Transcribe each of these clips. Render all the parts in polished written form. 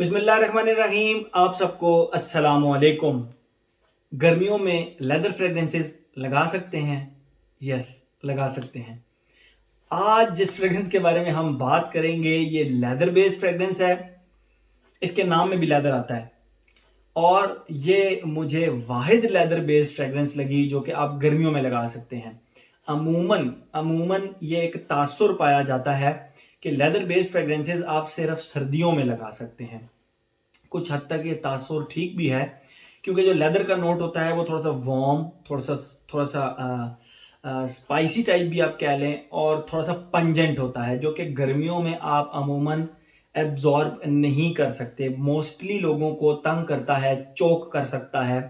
बिस्मिल्लाहिर्रहमानिर्रहीम। आप सबको अस्सलाम वालेकुम। गर्मियों में लेदर फ्रेग्रेंसेस लगा सकते हैं? यस, लगा सकते हैं। आज जिस फ्रेग्रेंस के बारे में हम बात करेंगे ये लेदर बेस्ड फ्रेग्रेंस है। इसके नाम में भी लेदर आता है और ये मुझे वाहिद लेदर बेस्ड फ्रेग्रेंस लगी जो कि आप गर्मियों में लगा सकते हैं। अमूमन अमूमन ये एक तासुर पाया जाता है कि लेदर बेस्ड फ्रेग्रेंसेस आप सिर्फ सर्दियों में लगा सकते हैं। कुछ हद तक ये तासुर ठीक भी है क्योंकि जो लेदर का नोट होता है वो थोड़ा सा वार्म, थोड़ा सा स्पाइसी टाइप भी आप कह लें और थोड़ा सा पंजेंट होता है जो कि गर्मियों में आप अमूमन एब्जॉर्ब नहीं कर सकते। मोस्टली लोगों को तंग करता है, चोक कर सकता है।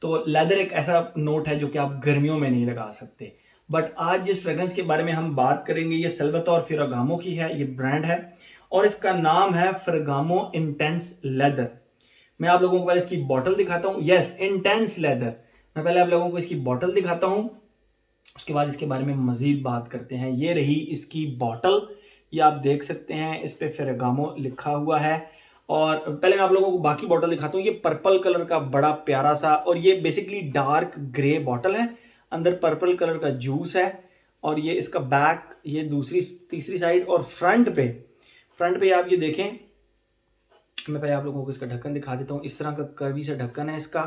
तो लेदर एक ऐसा नोट है जो कि आप गर्मियों में नहीं लगा सकते। बट आज जिस फ्रेग्रेंस के बारे में हम बात करेंगे ये सल्वातोर फेरागामो की है, ये ब्रांड है और इसका नाम है फेरागामो इंटेंस लेदर। मैं आप लोगों को पहले इसकी बॉटल दिखाता हूँ। Yes, intense leather. मैं पहले आप लोगों को इसकी बॉटल दिखाता हूँ, उसके बाद इसके बारे में मजीद बात करते हैं। ये रही इसकी बॉटल, ये आप देख सकते हैं, इस पे फेरागामो लिखा हुआ है। और पहले मैं आप लोगों को बाकी बॉटल दिखाता हूँ। ये पर्पल कलर का बड़ा प्यारा सा, और ये बेसिकली डार्क ग्रे बॉटल है, अंदर पर्पल कलर का जूस है। और ये इसका बैक, ये दूसरी तीसरी साइड, और फ्रंट पे आप ये देखें। मैं पहले आप लोगों को इसका ढक्कन दिखा देता हूँ। इस तरह का कर्वी सा ढक्कन है इसका।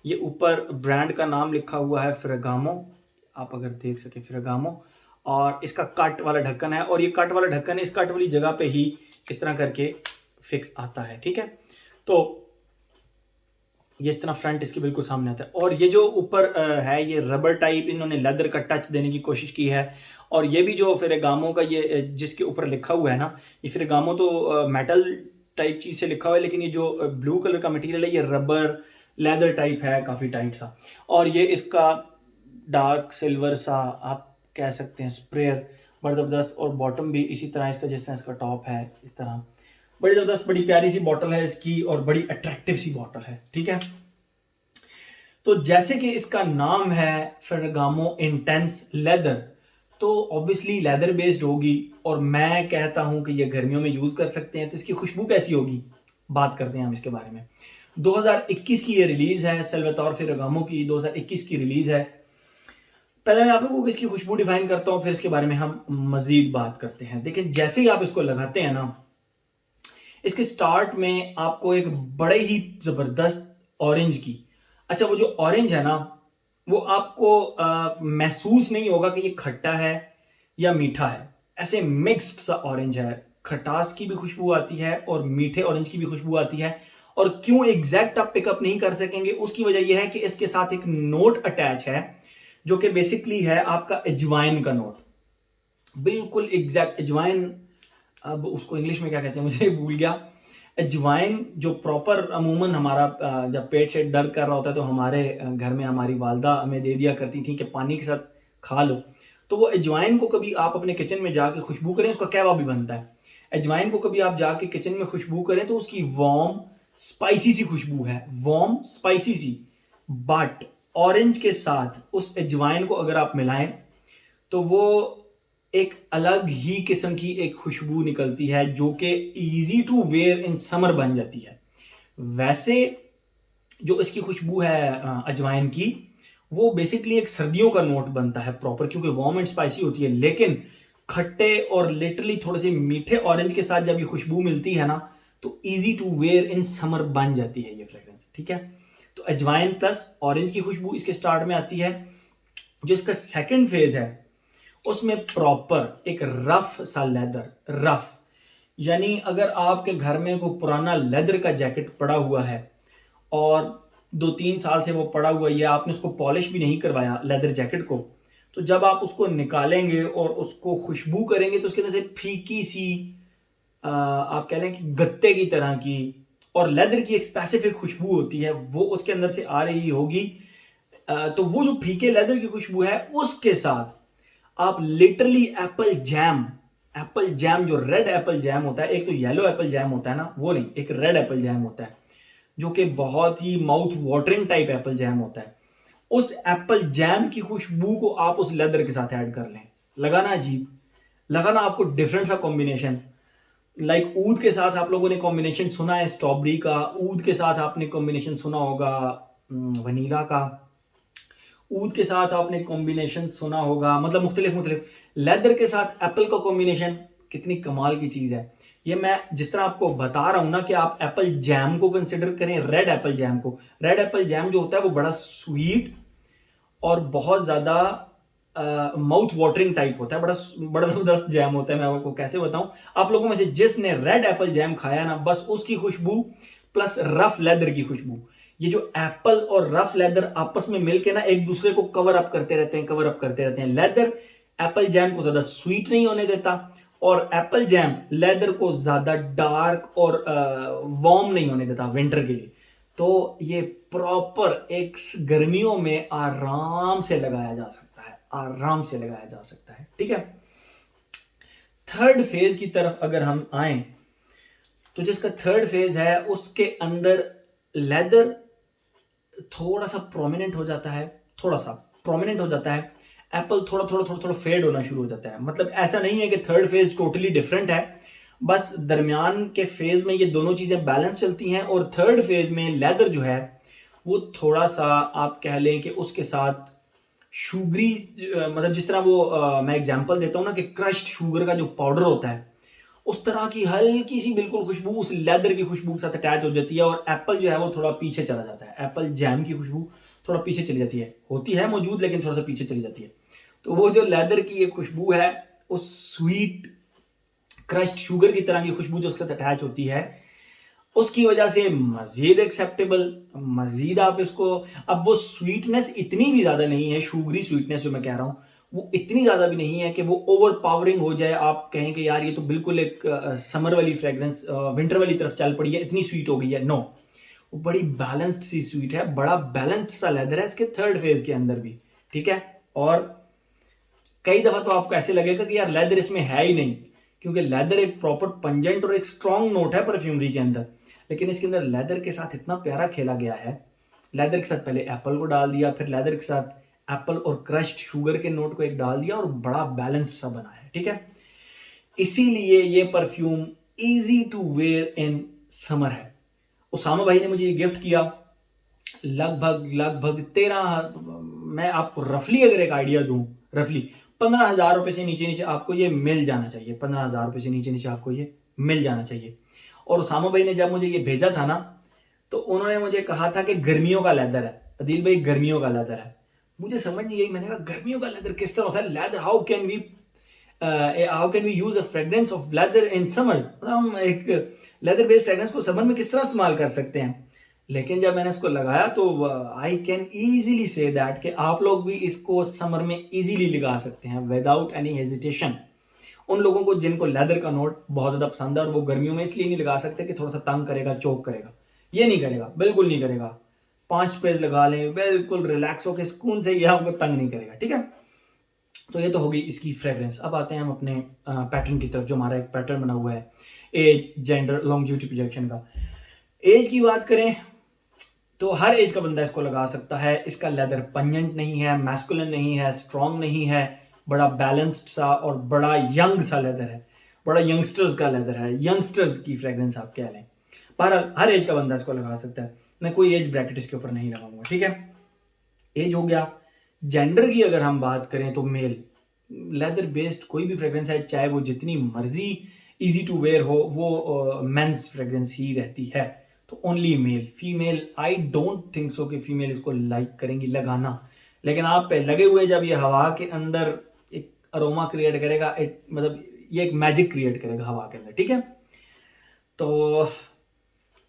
ये ऊपर ब्रांड का नाम लिखा हुआ है फेरागामो, आप अगर देख सके फेरागामो। और इसका कट वाला ढक्कन है, और ये कट वाला ढक्कन है, इस कट वाली जगह पे ही इस तरह करके फिक्स आता है। ठीक है, तो ये इस तरह फ्रंट इसके बिल्कुल सामने आता है। और ये जो ऊपर है ये रबर टाइप, इन्होंने लेदर का टच देने की कोशिश की है। और ये भी जो फेरागामो का ये जिसके ऊपर लिखा हुआ है ना, ये फेरागामो तो मेटल टाइप चीज से लिखा हुआ है, लेकिन ये जो ब्लू कलर का मटेरियल है ये रबर लेदर टाइप है, काफी टाइट सा। और ये इसका डार्क सिल्वर सा आप कह सकते हैं स्प्रेयर, बड़ा जबरदस्त। और बॉटम भी इसी तरह इसका, जिस तरह इसका टॉप है इस तरह, बड़ी जबरदस्त, बड़ी प्यारी सी बॉटल है इसकी और बड़ी अट्रैक्टिव सी बॉटल है। ठीक है, तो जैसे कि इसका नाम है फेरागामो इंटेंस लेदर, तो ऑब्वियसली लेदर बेस्ड होगी और मैं कहता हूं कि ये गर्मियों में यूज कर सकते हैं। तो इसकी खुशबू कैसी होगी, बात करते हैं हम इसके बारे में। 2021 की ये रिलीज है, सल्वातोर फेरागामो की 2021 की रिलीज है। पहले मैं आप लोगों को इसकी खुशबू डिफाइन करता हूं, फिर इसके बारे में हम मजीद बात करते हैं। देखिए, जैसे ही आप इसको लगाते हैं ना, इसके स्टार्ट में आपको एक बड़े ही जबरदस्त ऑरेंज की, अच्छा वो जो ऑरेंज है ना, वो आपको महसूस नहीं होगा कि ये खट्टा है या मीठा है। ऐसे मिक्स्ड सा ऑरेंज है, खटास की भी खुशबू आती है और मीठे ऑरेंज की भी खुशबू आती है। और क्यों एग्जैक्ट आप पिकअप नहीं कर सकेंगे, उसकी वजह यह है कि इसके साथ एक नोट अटैच है जो कि बेसिकली है आपका अजवाइन का नोट, बिल्कुल एग्जैक्ट अजवाइन। अब उसको इंग्लिश में क्या कहते हैं मुझे भूल गया। अजवाइन जो प्रॉपर अमूमन हमारा जब पेट से दर्द कर रहा होता है तो हमारे घर में हमारी वालदा हमें दे दिया करती थी कि पानी के साथ खा लो। तो वो अजवाइन को कभी आप अपने किचन में जाके खुशबू करें, उसका कहवा भी बनता है। अजवाइन को कभी आप जाके किचन में खुशबू करें तो उसकी वार्म स्पाइसी सी खुशबू है, वार्म स्पाइसी सी। बट ऑरेंज के साथ उस अजवाइन को अगर आप मिलाएं तो वो एक अलग ही किस्म की एक खुशबू निकलती है जो कि easy to wear in summer बन जाती है। वैसे जो इसकी खुशबू है अजवाइन की, वो बेसिकली एक सर्दियों का नोट बनता है प्रॉपर, क्योंकि वार्म एंड स्पाइसी होती है। लेकिन खट्टे और लिटरली थोड़े से मीठे ऑरेंज के साथ जब ये खुशबू मिलती है ना, तो easy to wear in summer बन जाती है ये फ्रेग्रेंस। ठीक है, तो अजवाइन प्लस ऑरेंज की खुशबू इसके स्टार्ट में आती है। जो इसका सेकंड फेज है उसमें प्रॉपर एक रफ सा लेदर, रफ यानी अगर आपके घर में कोई पुराना लेदर का जैकेट पड़ा हुआ है और 2-3 साल से वो पड़ा हुआ है, या आपने उसको पॉलिश भी नहीं करवाया लेदर जैकेट को, तो जब आप उसको निकालेंगे और उसको खुशबू करेंगे तो उसके अंदर से फीकी सी आप कह लें कि गत्ते की तरह की और लेदर की एक स्पेसिफिक खुशबू होती है, वो उसके अंदर से आ रही होगी। तो वो जो फीके लेदर की खुशबू है उसके साथ आप लिटरली एप्पल जैम जो रेड एप्पल जैम होता है, एक तो येलो एप्पल जैम होता है ना, वो नहीं, एक रेड एप्पल जैम होता है जो कि बहुत ही mouth watering type apple jam होता है। उस एप्पल जैम की खुशबू को आप उस लेदर के साथ ऐड कर लें, लगाना अजीब, लगाना आपको डिफरेंट सा कॉम्बिनेशन। लाइक ऊद के साथ आप लोगों ने कॉम्बिनेशन सुना है स्ट्रॉबेरी का, ऊद के साथ आपने कॉम्बिनेशन सुना होगा वनीला का, ऊद के साथ आपने कॉम्बिनेशन सुना होगा, मतलब मुख्तलिफ मुख्तलिफ। लेदर के साथ एप्पल का कॉम्बिनेशन कितनी कमाल की चीज़ है। ये मैं जिस तरह आपको बता रहा हूँ ना कि आप एप्पल जैम को कंसिडर करें, रेड एप्पल जैम को। रेड एप्पल जैम जो होता है वो बड़ा स्वीट और बहुत ज़्यादा माउथ वाटरिंग टाइप होता है, बड़ा बड़ा ज़बरदस्त जैम होता है। मैं आपको कैसे बताऊं, आप लोगों में से जिसने रेड एप्पल जैम खाया ना, बस उसकी खुशबू प्लस रफ लेदर की खुशबू, ये जो एप्पल और रफ लेदर आपस में मिलके ना एक दूसरे को कवर अप करते रहते हैं, कवर अप करते रहते हैं। लेदर एप्पल जैम को ज्यादा स्वीट नहीं होने देता और एप्पल जैम लेदर को ज्यादा डार्क और वार्म नहीं होने देता विंटर के लिए। तो ये प्रॉपर एक गर्मियों में आराम से लगाया जा सकता है, आराम से लगाया जा सकता है, ठीक है। थर्ड फेज की तरफ अगर हम आए तो जिसका थर्ड फेज है उसके अंदर लेदर थोड़ा सा प्रोमिनेंट हो जाता है, थोड़ा सा प्रोमिनेंट हो जाता है। एप्पल थोड़ा थोड़ा थोड़ा थोड़ा फेड होना शुरू हो जाता है। मतलब ऐसा नहीं है कि थर्ड फेज टोटली डिफरेंट है, बस दरमियान के फेज में ये दोनों चीजें बैलेंस चलती हैं। और थर्ड फेज में लेदर जो है वो थोड़ा सा आप कह लें कि उसके साथ शुगरी, मतलब जिस तरह वो मैं एग्जांपल देता हूँ ना कि क्रश्ड शुगर का जो पाउडर होता है, उस तरह की हल्की सी बिल्कुल खुशबू उस लेदर की खुशबू के साथ अटैच हो जाती है। और एप्पल जो है वो थोड़ा पीछे चला जाता है, एप्पल जैम की खुशबू थोड़ा पीछे चली जाती है, होती है मौजूद लेकिन थोड़ा सा पीछे चली जाती है। तो वो जो लेदर की ये खुशबू है, उस स्वीट क्रश्ड शुगर की तरह की खुशबू जो उसके साथ अटैच होती है, उसकी वजह से मजीद एक्सेप्टेबल, मजीद आप इसको, अब वो स्वीटनेस इतनी भी ज्यादा नहीं है, शुगरी स्वीटनेस जो मैं कह रहा हूं वो इतनी ज्यादा भी नहीं है कि वो ओवर पावरिंग हो जाए, आप कहें कि यार ये तो बिल्कुल एक समर वाली फ्रेग्रेंस विंटर वाली तरफ चल पड़ी है, इतनी स्वीट हो गई है। नो, वो बड़ी बैलेंस्ड सी स्वीट है, बड़ा बैलेंस्ड सा लेदर है इसके थर्ड फेज के अंदर भी, ठीक है। और कई दफा तो आपको ऐसे लगेगा कि यार लेदर इसमें है ही नहीं, क्योंकि लेदर एक प्रॉपर पंजेंट और एक स्ट्रॉन्ग नोट है परफ्यूमरी के अंदर, लेकिन इसके अंदर लेदर के साथ इतना प्यारा खेला गया है। लेदर के साथ पहले एप्पल को डाल दिया, फिर लेदर के साथ एप्पल और क्रश्ड शुगर के नोट को एक डाल दिया और बड़ा बैलेंस्ड सा बना है, ठीक है। इसीलिए ये perfume easy to wear in summer है। उसामा भाई ने मुझे ये गिफ्ट किया, लगभग लगभग 13, मैं आपको रफली अगर एक आइडिया दूं, रफली 15,000 रुपए से नीचे नीचे आपको ये मिल जाना चाहिए, 15,000 रुपए से नीचे नीचे आपको ये मिल जाना चाहिए। और उसामा भाई ने जब मुझे ये भेजा था ना, तो उन्होंने मुझे कहा था कि गर्मियों का लेदर है अदील भाई, गर्मियों का लेदर है। मुझे समझ नहीं आई, मैंने कहा गर्मियों का लेदर किस तरह होता है, leather how can we use a fragrance of leather in summers, मतलब हम एक लेदर बेस्ड फ्रेग्रेंस को समर में किस तरह इस्तेमाल कर सकते हैं। लेकिन जब मैंने इसको लगाया तो I can easily say that कि आप लोग भी इसको समर में इजीली लगा सकते हैं विदाउट एनी हेजिटेशन। उन लोगों को जिनको लेदर का नोट बहुत ज़्यादा पसंद है और वो गर्मियों में इसलिए नहीं लगा सकते कि थोड़ा सा तंग करेगा, चोक करेगा, ये नहीं करेगा, बिल्कुल नहीं करेगा। 5 स्प्रेज लगा लें, बिल्कुल रिलैक्स होकर सुकून से, ये आपको तंग नहीं करेगा, ठीक है। तो ये तो होगी इसकी फ्रेग्रेंस। अब आते हैं हम अपने पैटर्न की तरफ, जो हमारा एक पैटर्न बना हुआ है एज, जेंडर, लॉन्गेविटी प्रोजेक्शन का। एज की बात करें तो हर एज का बंदा इसको लगा सकता है। इसका लेदर पंजेंट नहीं है, मैस्कुलिन नहीं है, स्ट्रॉन्ग नहीं है, बड़ा बैलेंस्ड सा और बड़ा यंग सा लेदर है, बड़ा यंगस्टर्स का लेदर है, यंगस्टर्स की फ्रेग्रेंस आप कह लें। पर हर एज का बंदा इसको लगा सकता है, मैं कोई एज ब्रैकेट इसके ऊपर नहीं लगाऊंगा, ठीक है। एज हो गया। जेंडर की अगर हम बात करें तो मेल लेदर बेस्ड कोई भी फ्रेग्रेंस है, चाहे वो जितनी मर्जी इजी टू वेयर हो, वो मेंस फ्रेग्रेंस ही रहती है। तो only mail, female I don't think so कि फीमेल इसको लाइक करेंगी लगाना। लेकिन आप पे लगे हुए जब ये हवा के अंदर एक अरोमा क्रिएट करेगा, मतलब ये एक मैजिक क्रिएट करेगा हवा के अंदर, ठीक है। तो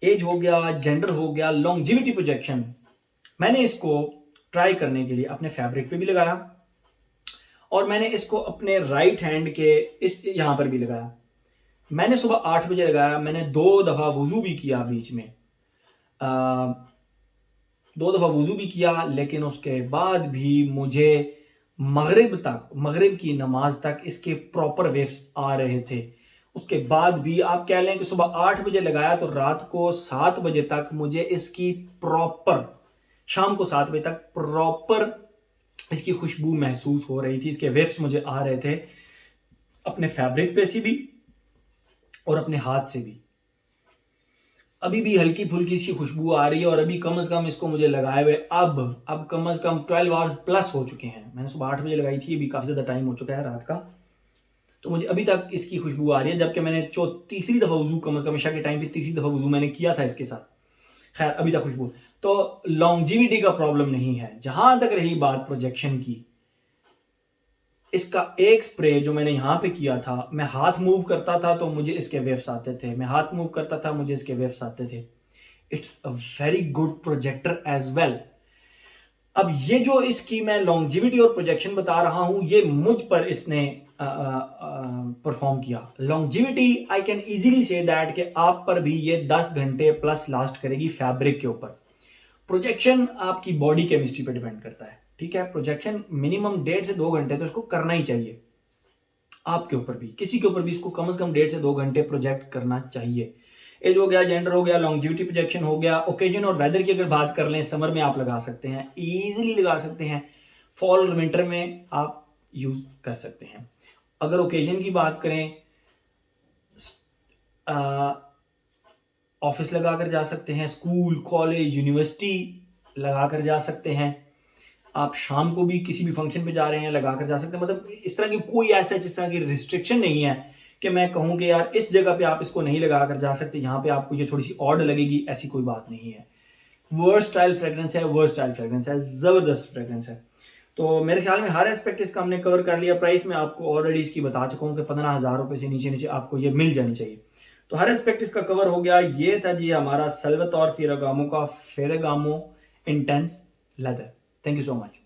एज हो गया, जेंडर हो गया, लॉन्गेविटी प्रोजेक्शन। मैंने इसको ट्राई करने के लिए अपने फैब्रिक पे भी लगाया और मैंने इसको अपने राइट हैंड के इस यहां पर भी लगाया। मैंने सुबह 8 बजे लगाया, मैंने 2 दफा वुजू भी किया बीच में, 2 दफा वुजू भी किया, लेकिन उसके बाद भी मुझे मगरिब की नमाज तक इसके प्रॉपर वेव्स आ रहे थे। उसके बाद भी आप कह लें कि सुबह 8 बजे लगाया तो रात को 7 बजे तक मुझे इसकी प्रॉपर, शाम को 7 बजे तक प्रॉपर इसकी खुशबू महसूस हो रही थी, इसके वेव्स मुझे आ रहे थे अपने फैब्रिक पे से भी और अपने हाथ से भी। अभी भी हल्की फुल्की सी खुशबू आ रही है और अभी कम से कम इसको मुझे लगाए हुए अब कम से कम 12 आवर्स प्लस हो चुके हैं। मैंने सुबह 8 बजे लगाई थी, अभी काफ़ी ज़्यादा टाइम हो चुका है रात का, तो मुझे अभी तक इसकी खुशबू आ रही है, जबकि मैंने तीसरी दफ़ा वज़ू कम से कम इशा के टाइम पे तीसरी दफ़ा वज़ू मैंने किया था इसके साथ। खैर अभी तक खुशबू, तो लॉन्जिविटी का प्रॉब्लम नहीं है। जहां तक रही बात प्रोजेक्शन की, इसका एक स्प्रे जो मैंने यहाँ पे किया था, मैं हाथ मूव करता था तो मुझे इसके वेव्स आते थे, मैं हाथ मूव करता था मुझे इसके वेव्स आते थे। It's a very good projector as well. अब ये जो इसकी मैं लॉन्जिविटी और प्रोजेक्शन बता रहा हूं, ये मुझ पर इसने परफॉर्म किया। Longevity I can easily say that कि आप पर भी ये 10 घंटे प्लस लास्ट करेगी फैब्रिक के ऊपर। प्रोजेक्शन आपकी बॉडी केमिस्ट्री पे डिपेंड करता है, ठीक है। प्रोजेक्शन मिनिमम 1.5 से 2 घंटे तो इसको करना ही चाहिए। आपके ऊपर भी, किसी के ऊपर भी इसको कम से कम 1.5 से 2 घंटे प्रोजेक्ट करना चाहिए। एज हो गया, जेंडर हो गया, लॉन्जिविटी प्रोजेक्शन हो गया। ओकेजन और वेदर की अगर बात कर लें, समर में आप लगा सकते हैं, इजीली लगा सकते हैं। फॉल और विंटर में आप यूज कर सकते हैं। अगर ओकेजन की बात करें, ऑफिस लगा कर जा सकते हैं, स्कूल कॉलेज यूनिवर्सिटी लगा कर जा सकते हैं। आप शाम को भी किसी भी फंक्शन पे जा रहे हैं, लगा कर जा सकते हैं। मतलब इस तरह की कोई ऐसा जिस तरह की रिस्ट्रिक्शन नहीं है कि मैं कहूँ कि यार इस जगह पे आप इसको नहीं लगा कर जा सकते, यहाँ पे आपको ये थोड़ी सी ऑड लगेगी, ऐसी कोई बात नहीं है। वर्सटाइल फ्रेग्रेंस है, वर्सटाइल फ्रेग्रेंस है, जबरदस्त फ्रेग्रेंस है। तो मेरे ख्याल में हर एस्पेक्ट इसका हमने कवर कर लिया। प्राइस में आपको ऑलरेडी इसकी बता चुका हूँ कि 15,000 रुपये से नीचे नीचे आपको ये मिल जानी चाहिए। तो हर एस्पेक्ट इसका कवर हो गया। ये था जी हमारा सल्वातोर फेरागामो का Ferragamo intense leather. Thank you so much.